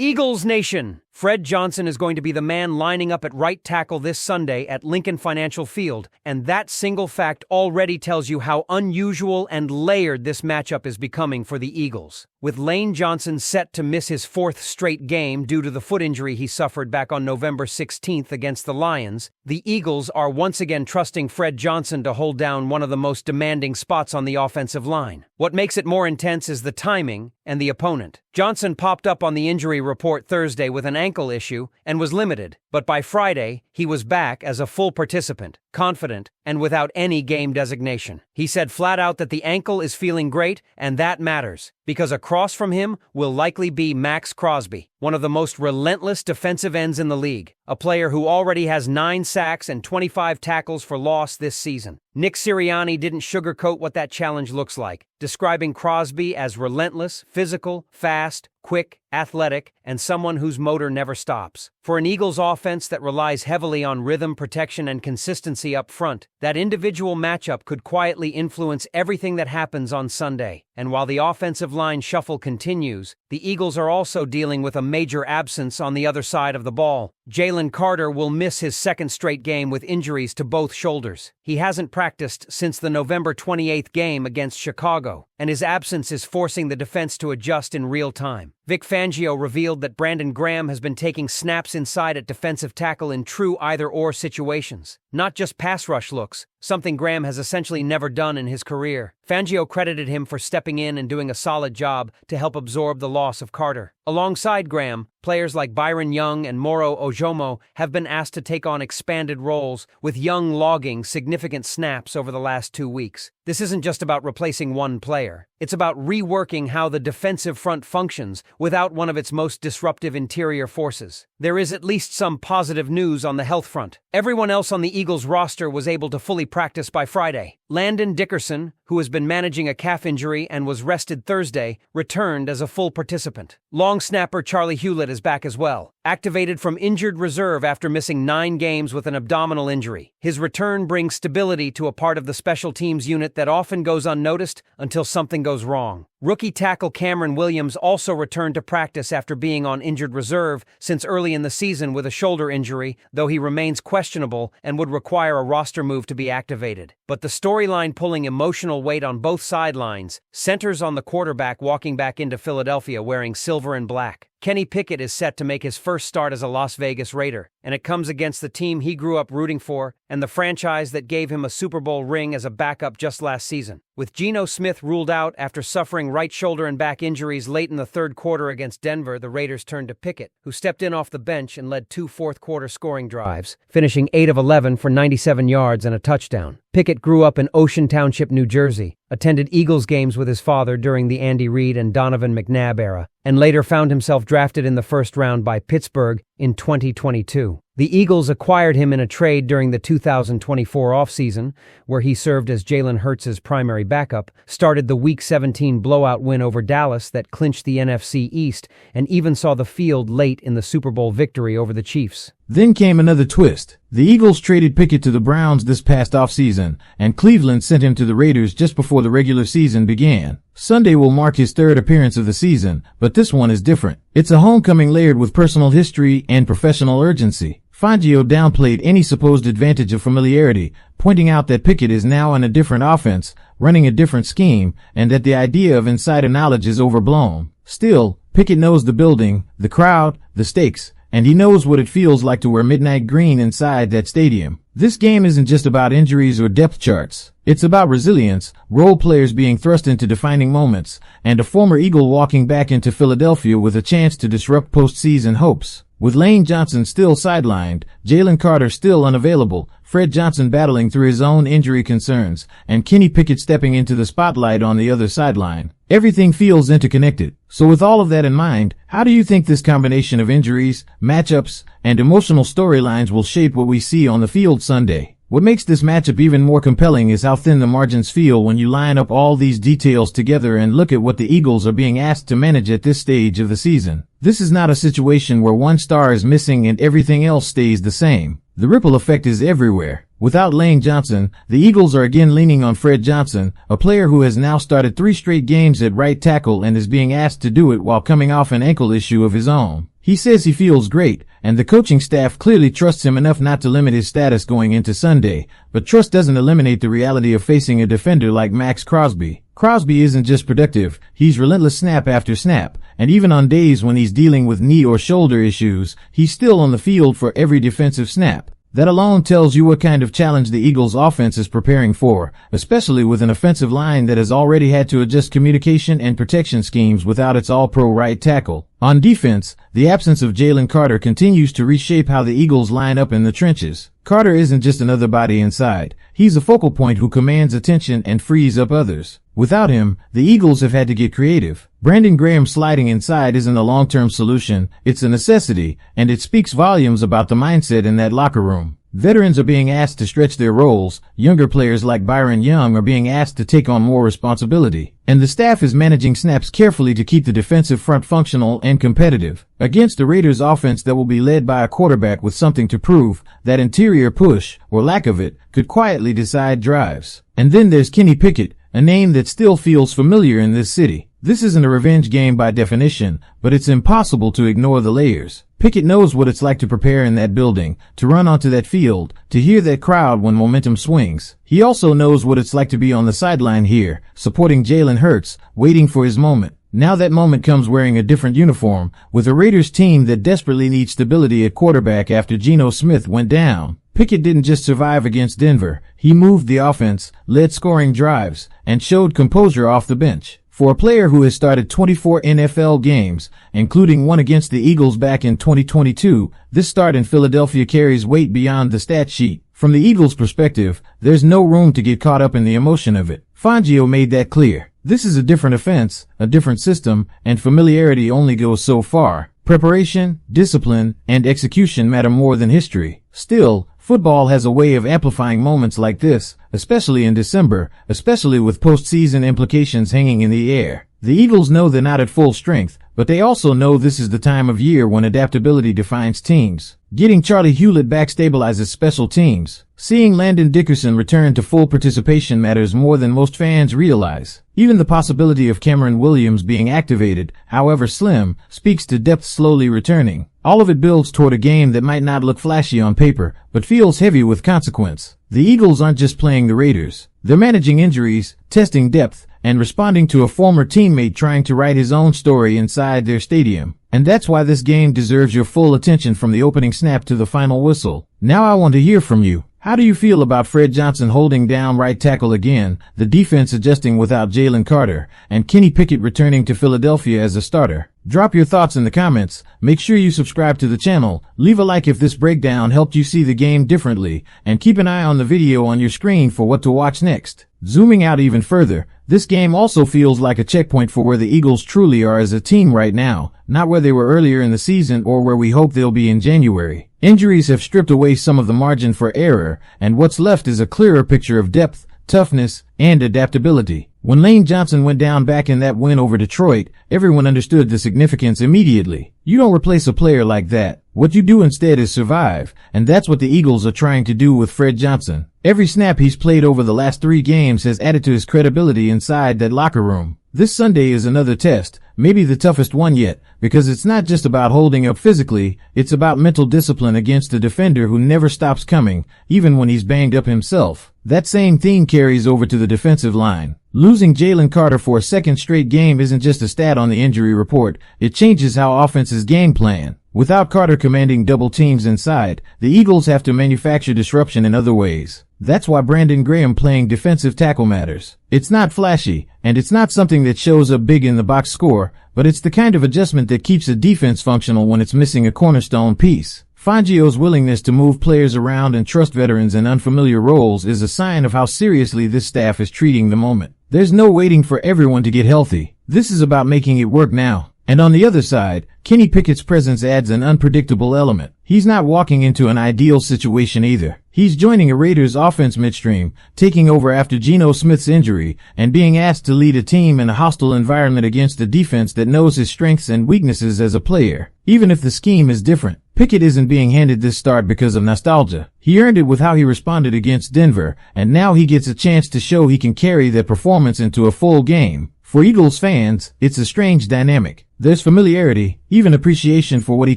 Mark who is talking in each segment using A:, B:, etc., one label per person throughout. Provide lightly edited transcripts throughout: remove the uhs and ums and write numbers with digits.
A: Eagles Nation! Fred Johnson is going to be the man lining up at right tackle this Sunday at Lincoln Financial Field, and that single fact already tells you how unusual and layered this matchup is becoming for the Eagles. With Lane Johnson set to miss his fourth straight game due to the foot injury he suffered back on November 16th against the Lions, the Eagles are once again trusting Fred Johnson to hold down one of the most demanding spots on the offensive line. What makes it more intense is the timing and the opponent. Johnson popped up on the injury report Thursday with an ankle issue and was limited, but by Friday, he was back as a full participant, confident, and without any game designation. He said flat out that the ankle is feeling great, and that matters, because across from him will likely be Max Crosby, one of the most relentless defensive ends in the league, a player who already has 9 sacks and 25 tackles for loss this season. Nick Sirianni didn't sugarcoat what that challenge looks like, describing Crosby as relentless, physical, fast, quick, athletic, and someone whose motor never stops. For an Eagles offense that relies heavily on rhythm, protection, and consistency up front, that individual matchup could quietly influence everything that happens on Sunday. And while the offensive line shuffle continues, the Eagles are also dealing with a major absence on the other side of the ball. Jalen Carter will miss his second straight game with injuries to both shoulders. He hasn't practiced since the November 28th game against Chicago, and his absence is forcing the defense to adjust in real time. Vic Fangio revealed that Brandon Graham has been taking snaps inside at defensive tackle in true either-or situations, not just pass rush looks, something Graham has essentially never done in his career. Fangio credited him for stepping in and doing a solid job to help absorb the loss of Carter. Alongside Graham, players like Byron Young and Moro Ojomo have been asked to take on expanded roles, with Young logging significant snaps over the last 2 weeks. This isn't just about replacing one player. It's about reworking how the defensive front functions without one of its most disruptive interior forces. There is at least some positive news on the health front. Everyone else on the Eagles roster was able to fully practice by Friday. Landon Dickerson, who has been managing a calf injury and was rested Thursday, returned as a full participant. Long snapper Charlie Hewlett is back as well, activated from injured reserve after missing 9 games with an abdominal injury. His return brings stability to a part of the special teams unit that often goes unnoticed until something goes wrong. Rookie tackle Cameron Williams also returned to practice after being on injured reserve since early in the season with a shoulder injury, though he remains questionable and would require a roster move to be activated. But the storyline pulling emotional weight on both sidelines centers on the quarterback walking back into Philadelphia wearing silver and black. Kenny Pickett is set to make his first start as a Las Vegas Raider, and it comes against the team he grew up rooting for and the franchise that gave him a Super Bowl ring as a backup just last season. With Geno Smith ruled out after suffering right shoulder and back injuries late in the third quarter against Denver, the Raiders turned to Pickett, who stepped in off the bench and led 2 fourth-quarter scoring drives, finishing 8 of 11 for 97 yards and a touchdown. Pickett grew up in Ocean Township, New Jersey, attended Eagles games with his father during the Andy Reid and Donovan McNabb era, and later found himself drafted in the first round by Pittsburgh in 2022. The Eagles acquired him in a trade during the 2024 offseason, where he served as Jalen Hurts' primary backup, started the Week 17 blowout win over Dallas that clinched the NFC East, and even saw the field late in the Super Bowl victory over the Chiefs.
B: Then came another twist. The Eagles traded Pickett to the Browns this past offseason, and Cleveland sent him to the Raiders just before the regular season began. Sunday will mark his 3rd appearance of the season, but this one is different. It's a homecoming layered with personal history and professional urgency. Fangio downplayed any supposed advantage of familiarity, pointing out that Pickett is now in a different offense, running a different scheme, and that the idea of insider knowledge is overblown. Still, Pickett knows the building, the crowd, the stakes, and he knows what it feels like to wear midnight green inside that stadium. This game isn't just about injuries or depth charts. It's about resilience, role players being thrust into defining moments, and a former Eagle walking back into Philadelphia with a chance to disrupt postseason hopes. With Lane Johnson still sidelined, Jalen Carter still unavailable, Fred Johnson battling through his own injury concerns, and Kenny Pickett stepping into the spotlight on the other sideline, everything feels interconnected. So with all of that in mind, how do you think this combination of injuries, matchups, and emotional storylines will shape what we see on the field Sunday? What makes this matchup even more compelling is how thin the margins feel when you line up all these details together and look at what the Eagles are being asked to manage at this stage of the season. This is not a situation where one star is missing and everything else stays the same. The ripple effect is everywhere. Without Lane Johnson, the Eagles are again leaning on Fred Johnson, a player who has now started 3 straight games at right tackle and is being asked to do it while coming off an ankle issue of his own. He says he feels great, and the coaching staff clearly trusts him enough not to limit his status going into Sunday, but trust doesn't eliminate the reality of facing a defender like Max Crosby. Crosby isn't just productive, he's relentless snap after snap, and even on days when he's dealing with knee or shoulder issues, he's still on the field for every defensive snap. That alone tells you what kind of challenge the Eagles' offense is preparing for, especially with an offensive line that has already had to adjust communication and protection schemes without its all-pro right tackle. On defense, the absence of Jalen Carter continues to reshape how the Eagles line up in the trenches. Carter isn't just another body inside. He's a focal point who commands attention and frees up others. Without him, the Eagles have had to get creative. Brandon Graham sliding inside isn't a long-term solution, it's a necessity, and it speaks volumes about the mindset in that locker room. Veterans are being asked to stretch their roles, younger players like Byron Young are being asked to take on more responsibility, and the staff is managing snaps carefully to keep the defensive front functional and competitive. Against a Raiders offense that will be led by a quarterback with something to prove, that interior push, or lack of it, could quietly decide drives. And then there's Kenny Pickett, a name that still feels familiar in this city. This isn't a revenge game by definition, but it's impossible to ignore the layers. Pickett knows what it's like to prepare in that building, to run onto that field, to hear that crowd when momentum swings. He also knows what it's like to be on the sideline here, supporting Jalen Hurts, waiting for his moment. Now that moment comes wearing a different uniform, with a Raiders team that desperately needs stability at quarterback after Geno Smith went down. Pickett didn't just survive against Denver, he moved the offense, led scoring drives, and showed composure off the bench. For a player who has started 24 NFL games, including one against the Eagles back in 2022, this start in Philadelphia carries weight beyond the stat sheet. From the Eagles' perspective, there's no room to get caught up in the emotion of it. Fangio made that clear. This is a different offense, a different system, and familiarity only goes so far. Preparation, discipline, and execution matter more than history. Still, football has a way of amplifying moments like this, especially in December, especially with postseason implications hanging in the air. The Eagles know they're not at full strength, but they also know this is the time of year when adaptability defines teams. Getting Charlie Hewlett back stabilizes special teams. Seeing Landon Dickerson return to full participation matters more than most fans realize. Even the possibility of Cameron Williams being activated, however slim, speaks to depth slowly returning. All of it builds toward a game that might not look flashy on paper, but feels heavy with consequence. The Eagles aren't just playing the Raiders. They're managing injuries, testing depth, and responding to a former teammate trying to write his own story inside their stadium. And that's why this game deserves your full attention from the opening snap to the final whistle. Now I want to hear from you. How do you feel about Fred Johnson holding down right tackle again, the defense adjusting without Jalen Carter, and Kenny Pickett returning to Philadelphia as a starter? Drop your thoughts in the comments, make sure you subscribe to the channel, leave a like if this breakdown helped you see the game differently, and keep an eye on the video on your screen for what to watch next. Zooming out even further, this game also feels like a checkpoint for where the Eagles truly are as a team right now, not where they were earlier in the season or where we hope they'll be in January. Injuries have stripped away some of the margin for error, and what's left is a clearer picture of depth, toughness, and adaptability. When Lane Johnson went down back in that win over Detroit, everyone understood the significance immediately. You don't replace a player like that. What you do instead is survive, and that's what the Eagles are trying to do with Fred Johnson. Every snap he's played over the last 3 games has added to his credibility inside that locker room. This Sunday is another test, maybe the toughest one yet, because it's not just about holding up physically, it's about mental discipline against a defender who never stops coming, even when he's banged up himself. That same theme carries over to the defensive line. Losing Jalen Carter for a second straight game isn't just a stat on the injury report, it changes how offenses game plan. Without Carter commanding double teams inside, the Eagles have to manufacture disruption in other ways. That's why Brandon Graham playing defensive tackle matters. It's not flashy, and it's not something that shows up big in the box score, but it's the kind of adjustment that keeps a defense functional when it's missing a cornerstone piece. Fangio's willingness to move players around and trust veterans in unfamiliar roles is a sign of how seriously this staff is treating the moment. There's no waiting for everyone to get healthy. This is about making it work now. And on the other side, Kenny Pickett's presence adds an unpredictable element. He's not walking into an ideal situation either. He's joining a Raiders offense midstream, taking over after Geno Smith's injury, and being asked to lead a team in a hostile environment against a defense that knows his strengths and weaknesses as a player. Even if the scheme is different, Pickett isn't being handed this start because of nostalgia. He earned it with how he responded against Denver, and now he gets a chance to show he can carry that performance into a full game. For Eagles fans, it's a strange dynamic. There's familiarity, even appreciation for what he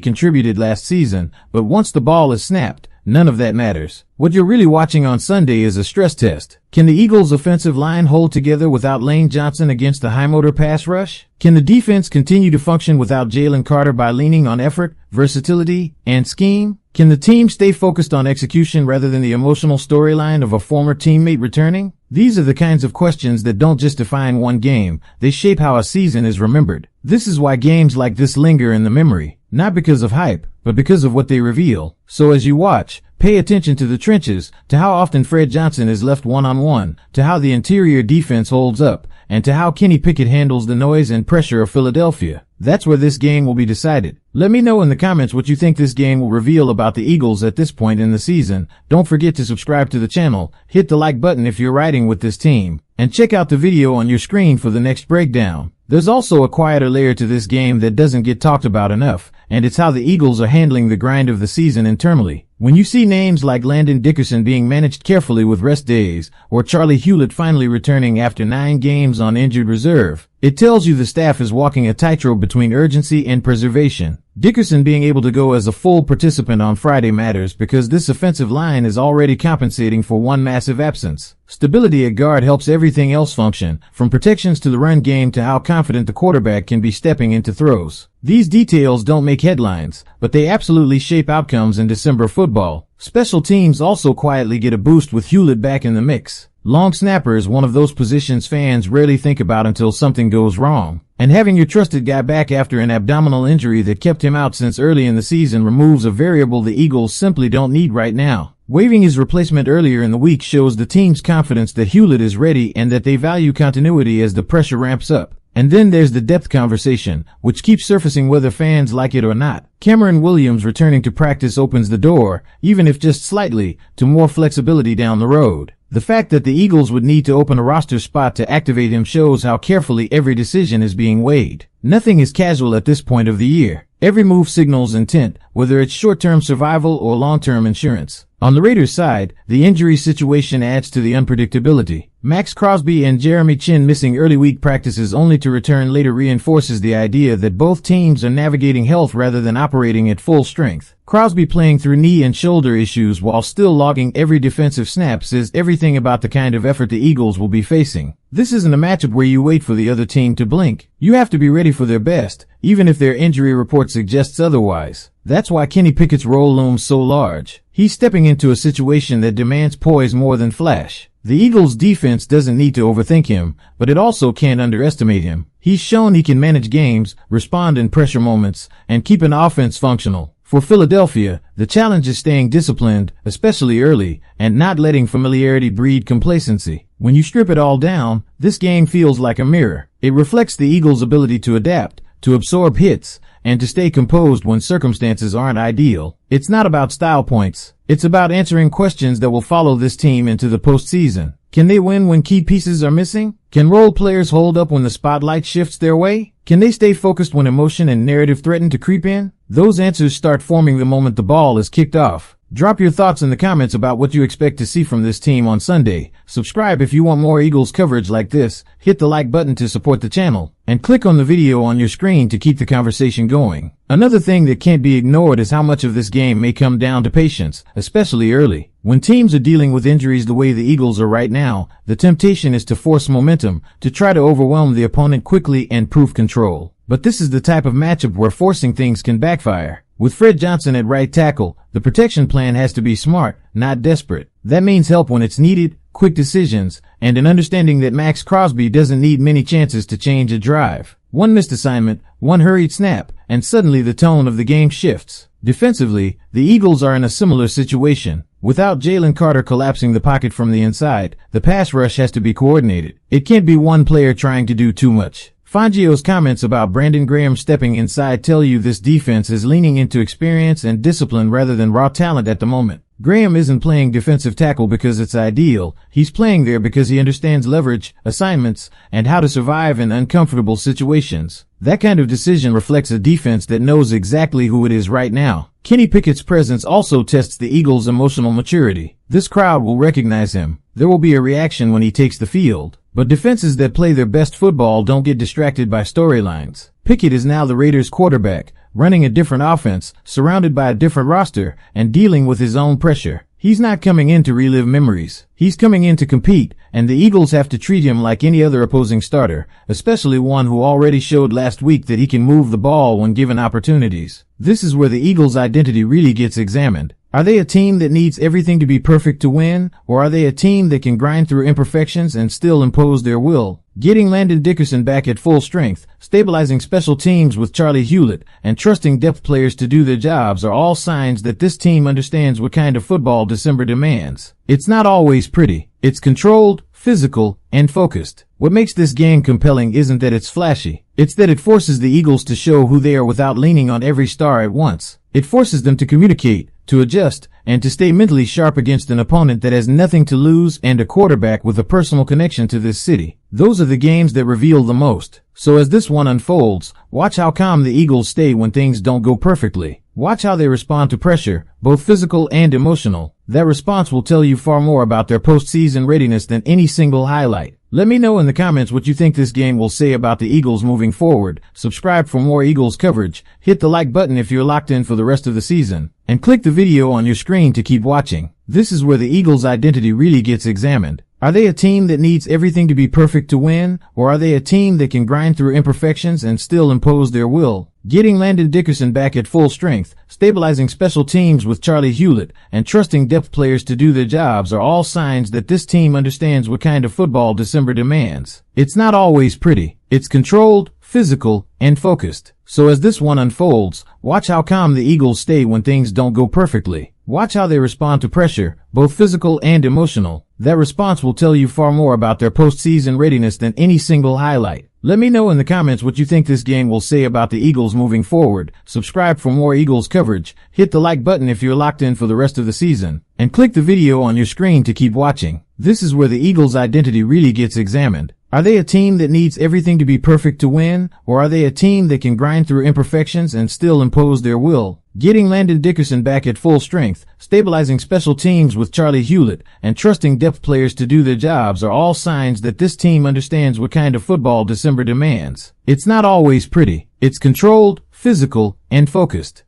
B: contributed last season, but once the ball is snapped, none of that matters. What you're really watching on Sunday is a stress test. Can the Eagles' offensive line hold together without Lane Johnson against the high-motor pass rush? Can the defense continue to function without Jalen Carter by leaning on effort, versatility, and scheme? Can the team stay focused on execution rather than the emotional storyline of a former teammate returning? These are the kinds of questions that don't just define one game, they shape how a season is remembered. This is why games like this linger in the memory, not because of hype, but because of what they reveal. So as you watch, pay attention to the trenches, to how often Fred Johnson is left one-on-one, to how the interior defense holds up, and to how Kenny Pickett handles the noise and pressure of Philadelphia. That's where this game will be decided. Let me know in the comments what you think this game will reveal about the Eagles at this point in the season. Don't forget to subscribe to the channel, hit the like button if you're riding with this team, and check out the video on your screen for the next breakdown. There's also a quieter layer to this game that doesn't get talked about enough, and it's how the Eagles are handling the grind of the season internally. When you see names like Landon Dickerson being managed carefully with rest days, or Charlie Hewlett finally returning after 9 games on injured reserve, it tells you the staff is walking a tightrope between urgency and preservation. Dickerson being able to go as a full participant on Friday matters because this offensive line is already compensating for one massive absence. Stability at guard helps everything else function, from protections to the run game to how confident the quarterback can be stepping into throws. These details don't make headlines, but they absolutely shape outcomes in December football. Special teams also quietly get a boost with Hewlett back in the mix. Long snapper is one of those positions fans rarely think about until something goes wrong. And having your trusted guy back after an abdominal injury that kept him out since early in the season removes a variable the Eagles simply don't need right now. Waiving his replacement earlier in the week shows the team's confidence that Hewlett is ready and that they value continuity as the pressure ramps up. And then there's the depth conversation, which keeps surfacing whether fans like it or not. Cameron Williams returning to practice opens the door, even if just slightly, to more flexibility down the road. The fact that the Eagles would need to open a roster spot to activate him shows how carefully every decision is being weighed. Nothing is casual at this point of the year. Every move signals intent, whether it's short-term survival or long-term insurance. On the Raiders' side, the injury situation adds to the unpredictability. Max Crosby and Jeremy Chin missing early week practices only to return later reinforces the idea that both teams are navigating health rather than operating at full strength. Crosby playing through knee and shoulder issues while still logging every defensive snap says everything about the kind of effort the Eagles will be facing. This isn't a matchup where you wait for the other team to blink. You have to be ready for their best, even if their injury report suggests otherwise. That's why Kenny Pickett's role looms so large. He's stepping into a situation that demands poise more than flash. The Eagles' defense doesn't need to overthink him, but it also can't underestimate him. He's shown he can manage games, respond in pressure moments, and keep an offense functional. For Philadelphia, the challenge is staying disciplined, especially early, and not letting familiarity breed complacency. When you strip it all down, this game feels like a mirror. It reflects the Eagles' ability to adapt, to absorb hits, and to stay composed when circumstances aren't ideal. It's not about style points. It's about answering questions that will follow this team into the postseason. Can they win when key pieces are missing? Can role players hold up when the spotlight shifts their way? Can they stay focused when emotion and narrative threaten to creep in? Those answers start forming the moment the ball is kicked off. Drop your thoughts in the comments about what you expect to see from this team on Sunday. Subscribe if you want more Eagles coverage like this, hit the like button to support the channel, and click on the video on your screen to keep the conversation going. Another thing that can't be ignored is how much of this game may come down to patience, especially early. When teams are dealing with injuries the way the Eagles are right now, the temptation is to force momentum, to try to overwhelm the opponent quickly and prove control. But this is the type of matchup where forcing things can backfire. With Fred Johnson at right tackle, the protection plan has to be smart, not desperate. That means help when it's needed, quick decisions, and an understanding that Max Crosby doesn't need many chances to change a drive. One missed assignment, one hurried snap, and suddenly the tone of the game shifts. Defensively, the Eagles are in a similar situation. Without Jalen Carter collapsing the pocket from the inside, the pass rush has to be coordinated. It can't be one player trying to do too much. Fangio's comments about Brandon Graham stepping inside tell you this defense is leaning into experience and discipline rather than raw talent at the moment. Graham isn't playing defensive tackle because it's ideal. He's playing there because he understands leverage, assignments, and how to survive in uncomfortable situations. That kind of decision reflects a defense that knows exactly who it is right now. Kenny Pickett's presence also tests the Eagles' emotional maturity. This crowd will recognize him. There will be a reaction when he takes the field. But defenses that play their best football don't get distracted by storylines. Pickett is now the Raiders' quarterback, running a different offense, surrounded by a different roster, and dealing with his own pressure. He's not coming in to relive memories. He's coming in to compete, and the Eagles have to treat him like any other opposing starter, especially one who already showed last week that he can move the ball when given opportunities. This is where the Eagles' identity really gets examined. Are they a team that needs everything to be perfect to win, or are they a team that can grind through imperfections and still impose their will? Getting Landon Dickerson back at full strength, stabilizing special teams with Charlie Hewlett, and trusting depth players to do their jobs are all signs that this team understands what kind of football December demands. It's not always pretty. It's controlled, physical, and focused. What makes this game compelling isn't that it's flashy. It's that it forces the Eagles to show who they are without leaning on every star at once. It forces them to communicate, to adjust, and to stay mentally sharp against an opponent that has nothing to lose and a quarterback with a personal connection to this city. Those are the games that reveal the most. So as this one unfolds, watch how calm the Eagles stay when things don't go perfectly. Watch how they respond to pressure, both physical and emotional. That response will tell you far more about their postseason readiness than any single highlight. Let me know in the comments what you think this game will say about the Eagles moving forward. Subscribe for more Eagles coverage, hit the like button if you're locked in for the rest of the season, and click the video on your screen to keep watching. This is where the Eagles' identity really gets examined. Are they a team that needs everything to be perfect to win, or are they a team that can grind through imperfections and still impose their will? Getting Landon Dickerson back at full strength, stabilizing special teams with Charlie Hewlett, and trusting depth players to do their jobs are all signs that this team understands what kind of football December demands. It's not always pretty. It's controlled, physical, and focused. So as this one unfolds, watch how calm the Eagles stay when things don't go perfectly. Watch how they respond to pressure, both physical and emotional. That response will tell you far more about their postseason readiness than any single highlight. Let me know in the comments what you think this game will say about the Eagles moving forward. Subscribe for more Eagles coverage, hit the like button if you're locked in for the rest of the season, and click the video on your screen to keep watching. This is where the Eagles' identity really gets examined. Are they a team that needs everything to be perfect to win, or are they a team that can grind through imperfections and still impose their will? Getting Landon Dickerson back at full strength, stabilizing special teams with Charlie Hewlett, and trusting depth players to do their jobs are all signs that this team understands what kind of football December demands. It's not always pretty. It's controlled, physical, and focused.